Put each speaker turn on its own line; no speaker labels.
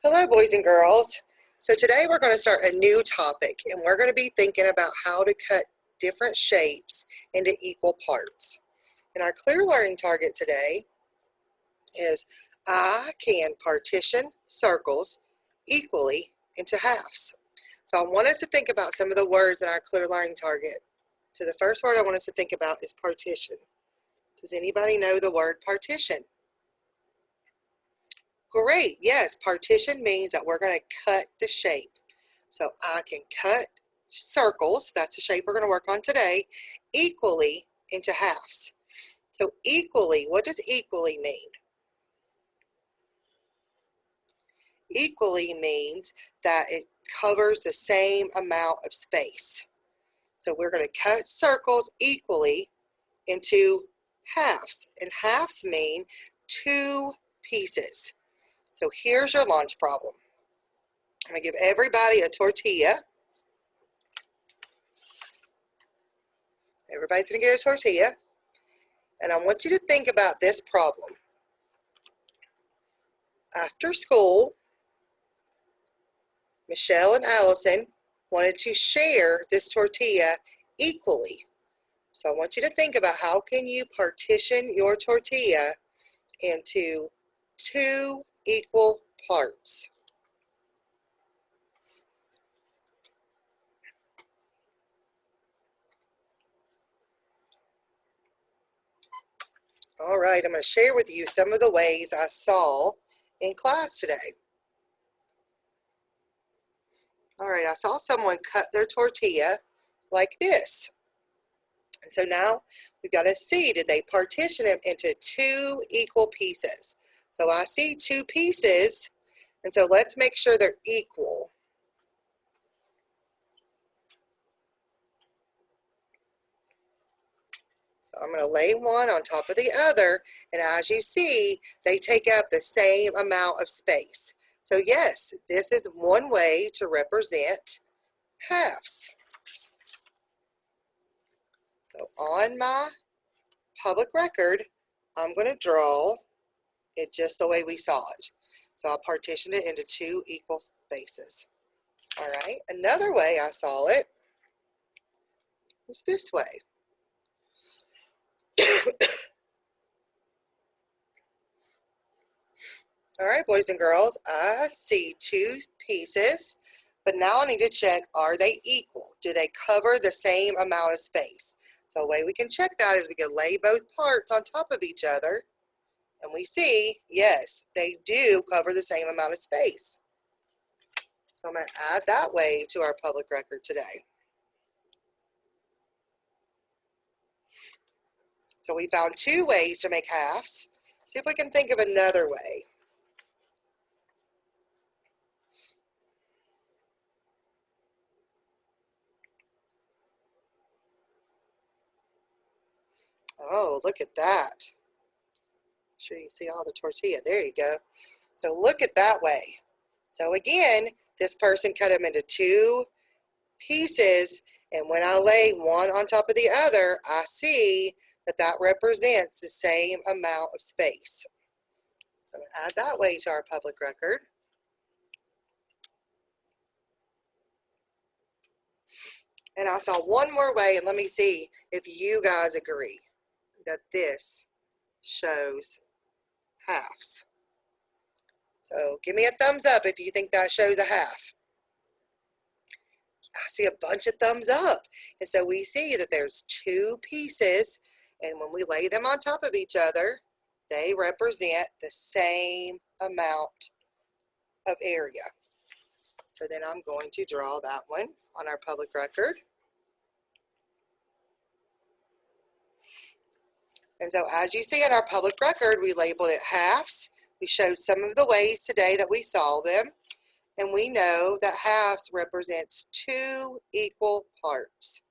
Hello, boys and girls. So today we're going to start a new topic, and we're going to be thinking about how to cut different shapes into equal parts. And our clear learning target today is I can partition circles equally into halves. So I want us to think about some of the words in our clear learning target. So the first word I want us to think about is partition. Does anybody know the word partition? Great, yes, partition means that we're going to cut the shape. So I can cut circles, that's the shape we're going to work on today, equally into halves. So equally, what does equally mean? Equally means that it covers the same amount of space. So we're going to cut circles equally into halves, and halves mean two pieces. So here's your lunch problem. I'm going to give everybody a tortilla. Everybody's going to get a tortilla. And I want you to think about this problem. After school, Michelle and Allison wanted to share this tortilla equally. So I want you to think about how can you partition your tortilla into two equal parts. All right, I'm going to share with you some of the ways I saw in class today. All right, I saw someone cut their tortilla like this. And so now we've got to see, did they partition them into two equal pieces? So I see two pieces, and so let's make sure they're equal. So I'm going to lay one on top of the other, and as you see, they take up the same amount of space. So yes, this is one way to represent halves. So on my public record, I'm going to draw it just the way we saw it. So I'll partition it into two equal spaces. All right, another way I saw it is this way. All right, boys and girls, I see two pieces, but now I need to check, are they equal? Do they cover the same amount of space? So a way we can check that is we can lay both parts on top of each other, and we see, yes, they do cover the same amount of space. So I'm going to add that way to our public record today. So we found two ways to make halves. See if we can think of another way. Oh, look at that. Make sure you see all the tortilla. There you go. So look at that way. So again, this person cut them into two pieces, and when I lay one on top of the other, I see that that represents the same amount of space. So I'm going to add that way to our public record. And I saw one more way, and let me see if you guys agree that this shows halves. So give me a thumbs up if you think that shows a half. I see a bunch of thumbs up. And so we see that there's two pieces, and when we lay them on top of each other, they represent the same amount of area. So then I'm going to draw that one on our public record. And so as you see in our public record, we labeled it halves. We showed some of the ways today that we saw them. And we know that halves represents two equal parts.